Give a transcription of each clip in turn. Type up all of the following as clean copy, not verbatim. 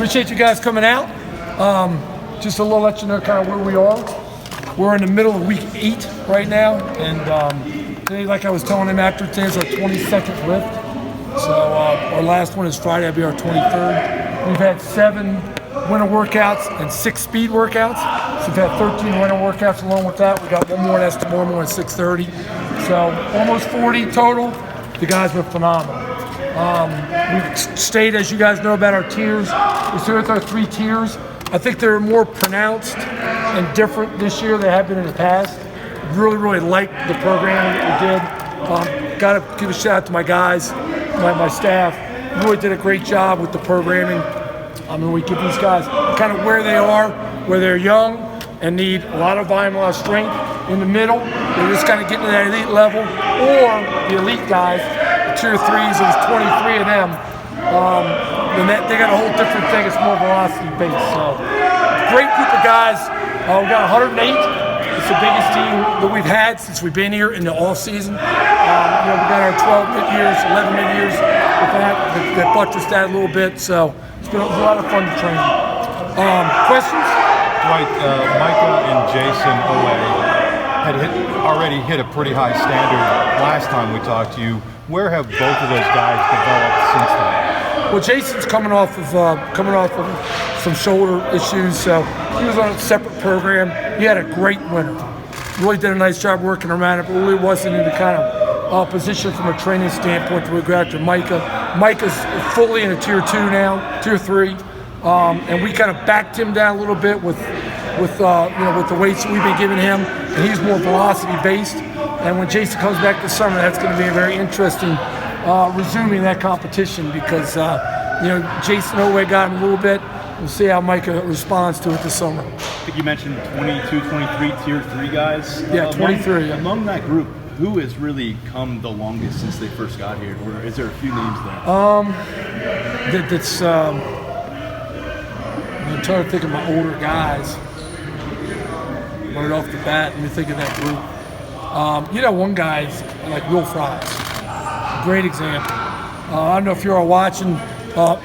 Appreciate you guys coming out. Just a little let you know kind of where we are. We're in the middle of week 8 right now, and today, like I was telling him after, today's our 22nd lift. So our last one is Friday. That'll be our 23rd. We've had 7 winter workouts and 6 speed workouts. So we've had 13 winter workouts along with that. We got one more, that's tomorrow morning at 6:30. So almost 40 total. The guys were phenomenal. We've stayed, as you guys know, about our tiers. We're still with our 3 tiers. I think they're more pronounced and different this year than they have been in the past. Really liked the program that we did. Got to give a shout out to my guys, my staff. Really did a great job with the programming. We give these guys kind of where they are, where they're young and need a lot of volume, a lot of strength. In the middle, they're just kind of getting to that elite level, or the elite guys, the tier 3s, it was 23 of them. And they got a whole different thing. It's more velocity based. So, great group of guys. We got 108. It's the biggest team that we've had since we've been here in the off season. We got our 12 mid-years, 11 mid-years with that buttressed that a little bit. So it's been a lot of fun to train. Questions? Dwight, Micah and Jason Owe had already hit a pretty high standard last time we talked to you. Where have both of those guys developed since then? Well, Jason's coming off of some shoulder issues, so he was on a separate program. He had a great winter. Really did a nice job working around it, but really wasn't in the kind of position from a training standpoint to go after Micah. Micah's fully in a tier 2 now, tier 3, and we kind of backed him down a little bit with the weights we've been giving him, and he's more velocity based. And when Jason comes back this summer, that's going to be a very interesting resuming that competition because Jason Owe got him a little bit. We'll see how Micah responds to it this summer. I think you mentioned 22, 23 tier 3 guys. Yeah, 23. Among that group, who has really come the longest since they first got here, or is there a few names there? I'm trying to think of my older guys. Right off the bat, let me think of that group. One guy's like Will Fries. Great example. I don't know if you're all watching.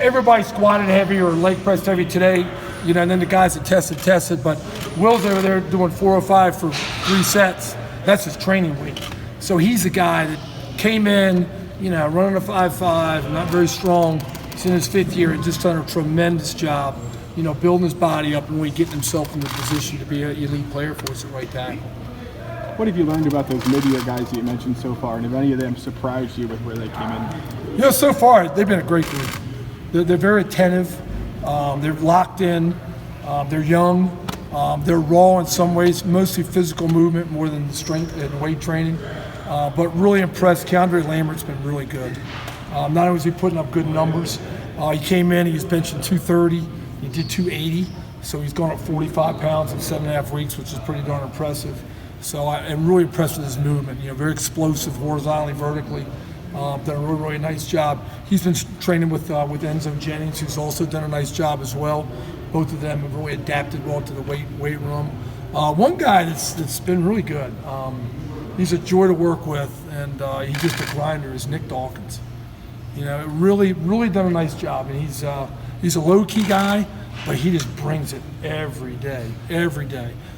Everybody squatted heavy or leg pressed heavy today, and then the guys that tested. But Will's over there doing 405 for 3 sets. That's his training weight. So he's a guy that came in, running a 5.5, not very strong. He's in his 5th year and just done a tremendous job, building his body up and really getting himself in the position to be an elite player for us at right tackle. What have you learned about those mid-year guys that you mentioned so far, and have any of them surprised you with where they came in? So far, they've been a great group. They're very attentive. They're locked in. They're young. They're raw in some ways, mostly physical movement more than strength and weight training. But really impressed. Keandre Lambert's been really good. Not only was he putting up good numbers, he came in, he was benching 230. He did 280. So he's gone up 45 pounds in 7.5 weeks, which is pretty darn impressive. So I'm really impressed with his movement. Very explosive horizontally, vertically. Done a really nice job. He's been training with Enzo Jennings, who's also done a nice job as well. Both of them have really adapted well to the weight room. One guy that's been really good. He's a joy to work with, and he's just a grinder. Is Nick Dawkins. Really done a nice job, and he's a low-key guy. But he just brings it every day.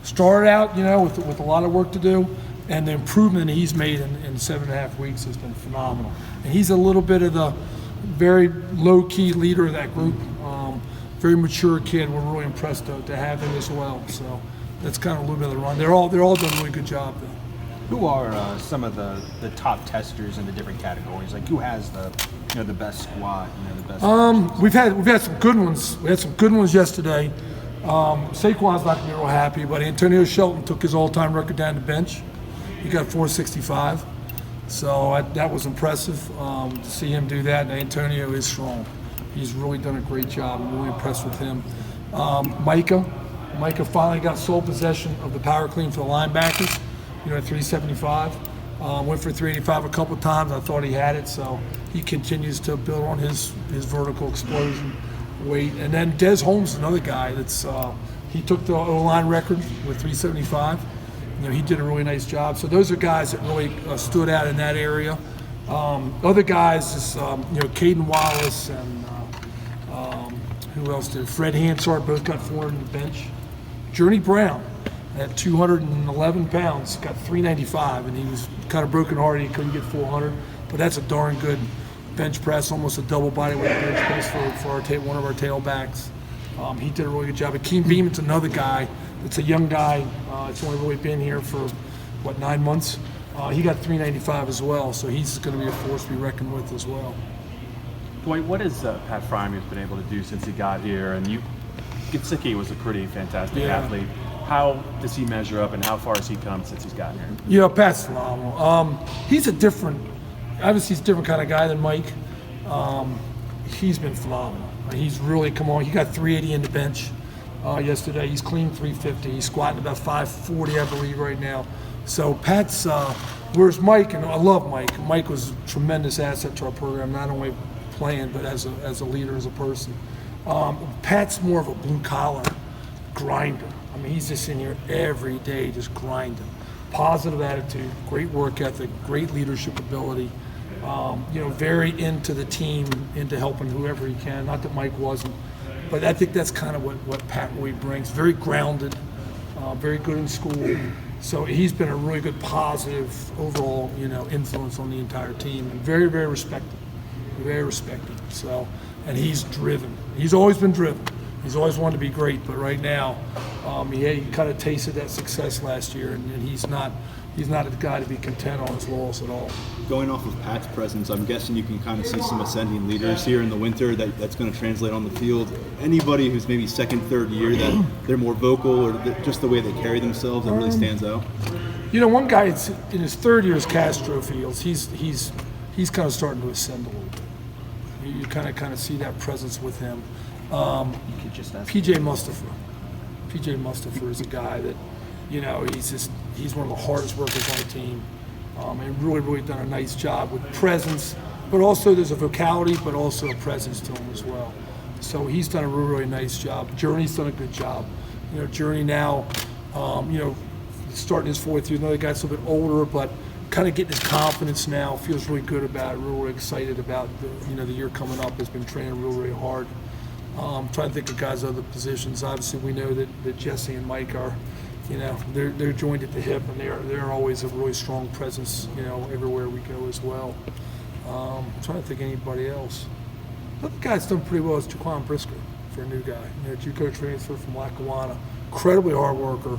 Started out, with a lot of work to do, and the improvement he's made in 7.5 weeks has been phenomenal. And he's a little bit of the very low-key leader of that group. Very mature kid. We're really impressed to have him as well. So that's kind of a little bit of the run. They're all done a really good job though. Who are some of the top testers in the different categories? Like who has the best squat, the best? We've had some good ones. We had some good ones yesterday. Saquon's not gonna be real happy, but Antonio Shelton took his all-time record down to bench. He got 465, so that was impressive to see him do that. And Antonio is strong. He's really done a great job. I'm really impressed with him. Micah finally got sole possession of the power clean for the linebackers. At 375. Went for 385 a couple of times. I thought he had it, so he continues to build on his vertical explosion weight. And then Des Holmes, another guy that's he took the O-line record with 375. He did a really nice job. So those are guys that really stood out in that area. Other guys, Caden Wallace and Who else did? Fred Hansard both got 400 on the bench. Journey Brown at 211 pounds got 395, and he was kind of broken-hearted. He couldn't get 400, but that's a darn good bench press, almost a double body weight bench press for one of our tailbacks. He did a really good job. Akeem Beeman's another guy. It's a young guy. It's only really been here for, 9 months? He got 395 as well, so he's going to be a force to be reckoned with as well. Dwight, what has Pat Fryermuth been able to do since he got here? And Gitsicki was a pretty fantastic athlete. How does he measure up, and how far has he come since he's gotten here? Pat's phenomenal. He's a different kind of guy than Mike. He's been phenomenal. He's really come on. He got 380 in the bench yesterday. He's clean 350. He's squatting about 540, I believe, right now. So Pat's, whereas Mike, and I love Mike. Mike was a tremendous asset to our program, not only playing, but as a leader, as a person. Pat's more of a blue-collar grinder. I mean, he's just in here every day just grinding. Positive attitude, great work ethic, great leadership ability. Very into the team, into helping whoever he can. Not that Mike wasn't, but I think that's kind of what Pat really brings. Very grounded, very good in school. So he's been a really good positive overall, influence on the entire team, and very, very respected. Very respected. So, and he's driven. He's always been driven. He's always wanted to be great, but right now, he kind of tasted that success last year, and he's not a guy to be content on his laurels at all. Going off of Pat's presence, I'm guessing you can kind of see some ascending leaders here in the winter that's going to translate on the field. Anybody who's maybe second, third year that they're more vocal, or just the way they carry themselves that really stands out? One guy in his third year is Castro Fields. He's kind of starting to ascend a little bit. You kind of see that presence with him. PJ Mustafa is a guy that, he's one of the hardest workers on the team, and really done a nice job with presence, but also there's a vocality, but also a presence to him as well. So he's done a really nice job. Journey's done a good job. Journey now, starting his fourth year, another guy's a little bit older, but kind of getting his confidence now, feels really good about it, really excited about the year coming up, has been training really hard. Trying to think of guys' other positions. Obviously, we know that Jesse and Mike are, they're joined at the hip, and they're always a really strong presence, everywhere we go as well. Trying to think of anybody else. The other guy's done pretty well is Jaquan Brisker for a new guy. JUCO transfer from Lackawanna, incredibly hard worker,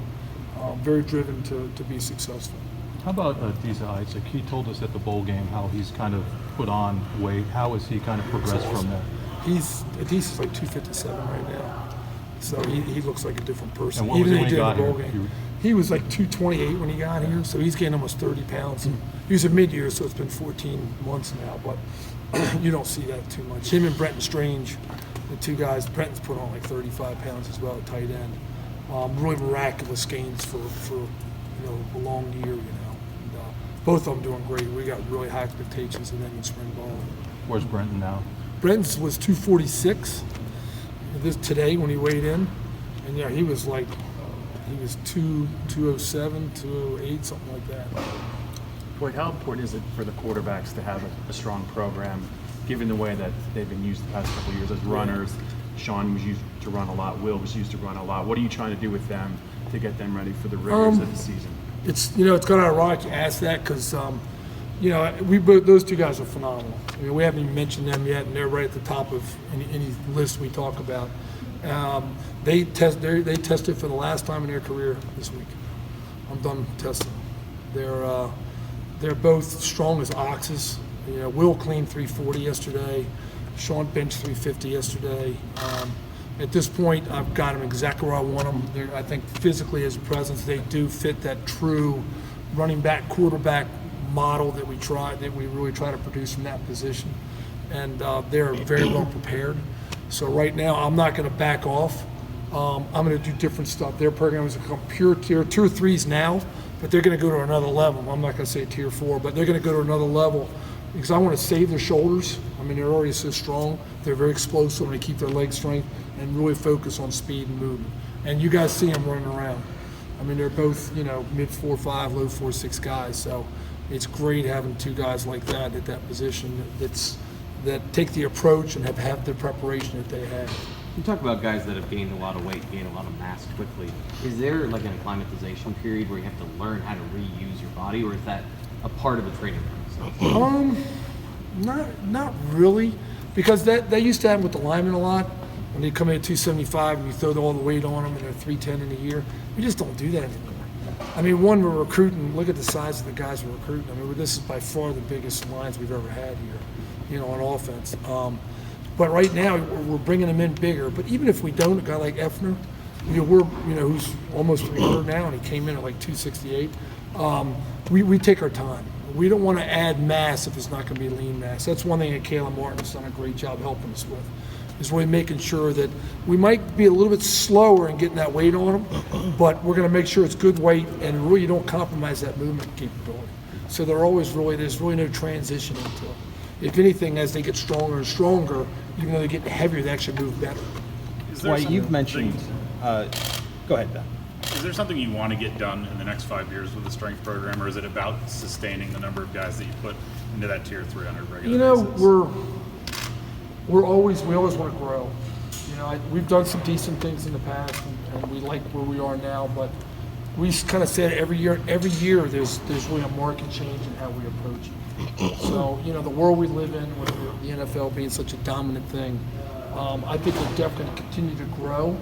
very driven to be successful. How about Adiza Isaac? He told us at the bowl game how he's kind of put on weight. How has he kind of progressed from that? Adiza's like 257 right now, so he looks like a different person. And what Even was he though when he did he the got bowl here? game, he was like 228 when he got here, so he's gained almost 30 pounds. And he was a mid-year, so it's been 14 months now, but you don't see that too much. Him and Brenton Strange, the two guys, Brenton's put on like 35 pounds as well at tight end. Really miraculous gains for a long year, And, both of them doing great. We got really high expectations of them in spring ball. Where's Brenton now? Brenton's was 246 today when he weighed in, and he was 207, 208, something like that. Dwight, how important is it for the quarterbacks to have a strong program, given the way that they've been used the past couple of years as runners? Sean was used to run a lot. Will was used to run a lot. What are you trying to do with them to get them ready for the rigors of the season? It's kind of ironic you ask that because those two guys are phenomenal. We haven't even mentioned them yet, and they're right at the top of any list we talk about. They tested for the last time in their career this week. I'm done testing. They're both strong as oxes. Will cleaned 340 yesterday. Sean benched 350 yesterday. At this point, I've got them exactly where I want them. I think physically as a presence, they do fit that true running back, quarterback model that we really try to produce from that position. And they're very well prepared. So right now, I'm not going to back off. I'm going to do different stuff. Their program is become pure tier 2 or 3s now, but they're going to go to another level. I'm not going to say tier 4, but they're going to go to another level because I want to save their shoulders. I mean, they're already so strong. They're very explosive and they keep their leg strength and really focus on speed and movement. And you guys see them running around. I mean, they're both, mid 4.5, low 4.6 guys. So it's great having two guys like that at that position that take the approach and have the preparation that they have. You talk about guys that have gained a lot of weight, gained a lot of mass quickly. Is there like an acclimatization period where you have to learn how to reuse your body, or is that a part of the training process? Not really, because that used to happen with the linemen a lot. When they come in at 275 and you throw all the weight on them and they're 310 in a year, we just don't do that anymore. I mean, one, we're recruiting. Look at the size of the guys we're recruiting. I mean, this is by far the biggest lines we've ever had here, on offense. But right now, we're bringing them in bigger. But even if we don't, a guy like Effner, who's almost 300 now, and he came in at like 268, we take our time. We don't want to add mass if it's not going to be lean mass. That's one thing that Kayla Martin's done a great job helping us with, is really making sure that we might be a little bit slower in getting that weight on them, but we're going to make sure it's good weight and really don't compromise that movement capability. So there's really no transition into it. If anything, as they get stronger and stronger, even though they get heavier, they actually move better. Dwight, you've mentioned. Go ahead, Ben. Is there something you want to get done in the next 5 years with the strength program, or is it about sustaining the number of guys that you put into that tier 300 regular basis? We always want to grow. We've done some decent things in the past, and we like where we are now. But we kind of said every year there's really a market change in how we approach it. So the world we live in, with the NFL being such a dominant thing, I think we're definitely going to continue to grow.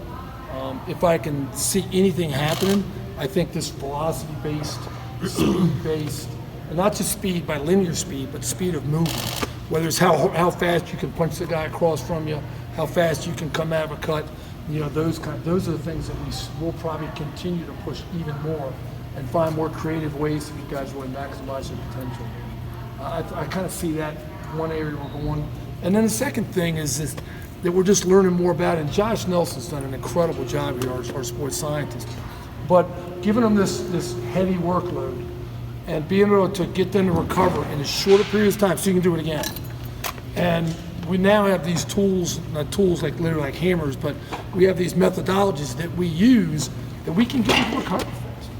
If I can see anything happening, I think this velocity-based, speed-based, and not just speed by linear speed, but speed of movement. Whether it's how fast you can punch the guy across from you, how fast you can come out of a cut, those are the things that we'll probably continue to push even more and find more creative ways to get guys really maximize their potential. I kind of see that one area we're going. And then the second thing is that we're just learning more about it. And Josh Nelson's done an incredible job here, our sports scientist. But giving them this heavy workload and being able to get them to recover in a shorter period of time so you can do it again. And we now have these tools, not tools like literally like hammers, but we have these methodologies that we use that we can get you to recover faster.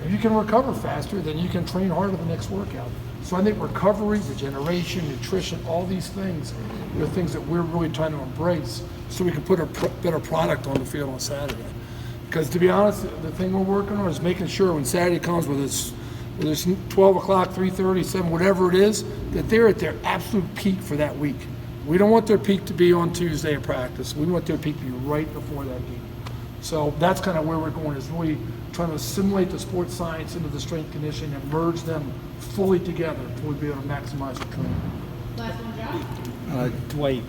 If you can recover faster, then you can train harder the next workout. So I think recovery, regeneration, nutrition, all these things are things that we're really trying to embrace so we can put a better product on the field on Saturday. Because to be honest, the thing we're working on is making sure when Saturday comes, whether it's 12 o'clock, 3:30, 7, whatever it is, that they're at their absolute peak for that week. We don't want their peak to be on Tuesday at practice. We want their peak to be right before that game. So that's kind of where we're going, is really trying to assimilate the sports science into the strength conditioning and merge them fully together to be able to maximize the training. Last one, Josh. Dwight,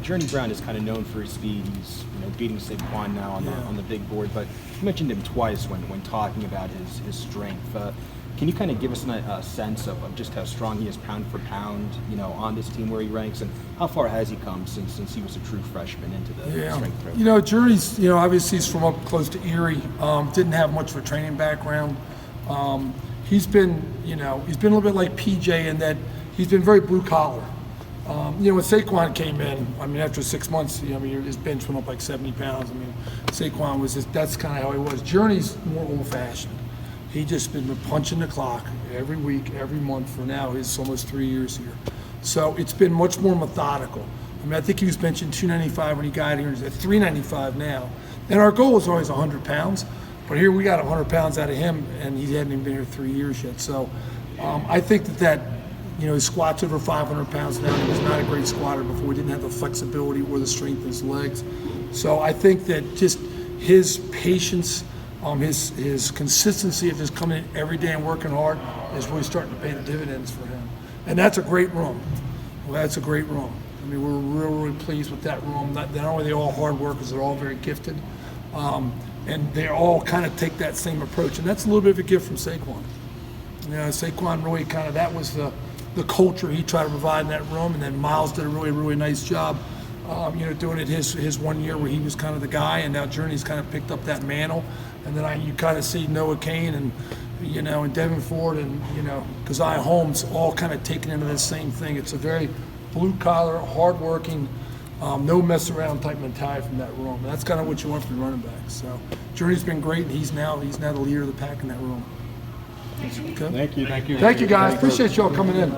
Journey Brown is kind of known for his speed. He's beating Saquon now on the big board, but you mentioned him twice when talking about his strength. Can you kind of give us a sense of just how strong he is pound for pound, on this team where he ranks, and how far has he come since he was a true freshman into the strength program? Journey's, obviously he's from up close to Erie. Didn't have much of a training background. He's been a little bit like PJ in that he's been very blue collar. When Saquon came in, after 6 months, his bench went up like 70 pounds. Saquon was that's kind of how he was. Journey's more old fashioned. He just been punching the clock every week, every month for now. He's almost 3 years here. So it's been much more methodical. I think he was benching 295 when he got here. He's at 395 now. And our goal was always 100 pounds. But here we got 100 pounds out of him, and he hadn't even been here 3 years yet. So I think that he squats over 500 pounds now. He was not a great squatter before. He didn't have the flexibility or the strength in his legs. So I think that just his patience, his consistency of just coming in every day and working hard is really starting to pay the dividends for him. And that's a great room. Well, that's a great room. We're really pleased with that room. Not only are they all hard workers, they're all very gifted. And they all kind of take that same approach. And that's a little bit of a gift from Saquon. Saquon really that was the culture he tried to provide in that room. And then Miles did a really, really nice job, doing it his 1 year where he was kind of the guy. And now Journey's kind of picked up that mantle. And then you kind of see Noah Kane and, and Devin Ford and, Keziah Holmes all kind of taken into this same thing. It's a very blue-collar, hard-working, no mess-around type mentality from that room. And that's kind of what you want from the running backs. So Journey's been great, and he's now the leader of the pack in that room. Okay? Thank you. Thank you, guys. Appreciate y'all coming in.